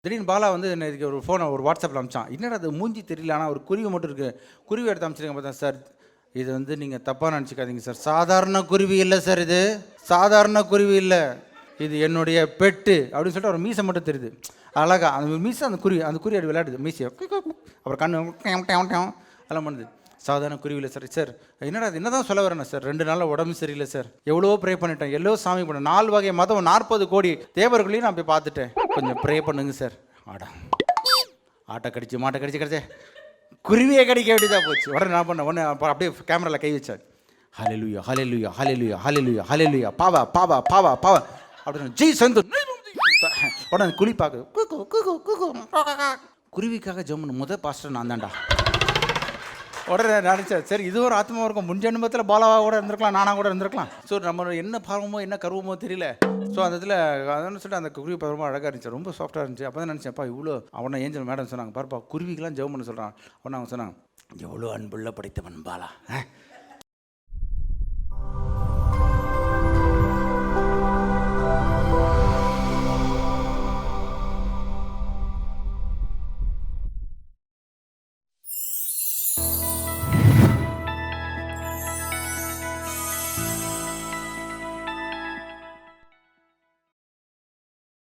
திடீர்னு பாலா வந்து எனக்கு ஒரு ஃபோனை ஒரு வாட்ஸ்அப்பில் அமிச்சான். என்னடா அது மூஞ்சி தெரியல, ஆனால் ஒரு குருவி மட்டும் இருக்குது. குருவி எடுத்து அமிச்சிருக்கேன். பார்த்தா சார் இது வந்து நீங்கள் தப்பாக நினச்சிக்காதீங்க சார், சாதாரண குருவி இல்லை சார், இது சாதாரண குருவி இல்லை, இது என்னுடைய பெட்டு அப்படின்னு சொல்லிட்டு ஒரு மீசை மட்டும் தெரியுது. அழகா அந்த மீசை அந்த குருவி அப்படி விளையாடுது மீசையை. அப்புறம் கண்ணு அதெல்லாம் பண்ணுது. சாதாரண குருவி இல்லை சார். சார் என்னடா என்ன தான் சொல்ல வரேன் சார், 2 நாளில் உடம்பு சரியில்லை சார், எவ்வளோ ப்ரே பண்ணிட்டேன், எவ்வளோ சாமி பண்ணேன், 4 வகை மதம் 40 கோடி தேவர்களையும் நான் போய் பார்த்துட்டேன், கொஞ்சம் ப்ரே பண்ணுங்க சார். ஆட்டை கடிச்சு மாட்டை கடிச்சு குருவியை கடிக்க வேண்டியதாக போச்சு. உடனே நான் பண்ணேன், உடனே அப்படியே கேமராவில் கை வச்சார். ஹல்லேலூயா ஹல்லேலூயா ஹல்லேலூயா ஹல்லேலூயா ஹல்லேலூயா பாவா பாவா பாவா பாவா அப்படின்னு ஜெய் சந்து. உடனே குழி பார்க்குது. குருவிக்காக ஜெபம் முதல் பாஸ்டர் நான் தான்டா. உடனே நினச்சேன், சரி இது ஒரு ஆத்மா இருக்கும், முன் ஜென்மத்தில் பாலாவாக கூட இருந்திருக்கலாம், நானாக கூட இருந்திருக்கலாம். ஸோ நம்ம என்ன பாவமோ என்ன கருவமோ தெரியல. ஸோ அந்த இதில் அதான் சொல்லிட்டு அந்த குருவி ரொம்ப அழகாக இருந்துச்சு, ரொம்ப சாஃப்டாக இருந்துச்சு. அப்போ தான் நினச்சேன்ப்பா இவ்வளோ அவனை ஏஞ்சல் மேடம் சொன்னாங்க பாருப்பா குருவிக்கெலாம் ஜெபம் பண்ண சொல்கிறான். உடனே அவங்க சொன்னாங்க, எவ்வளோ அன்புள்ள படைத்தவன் பாலா,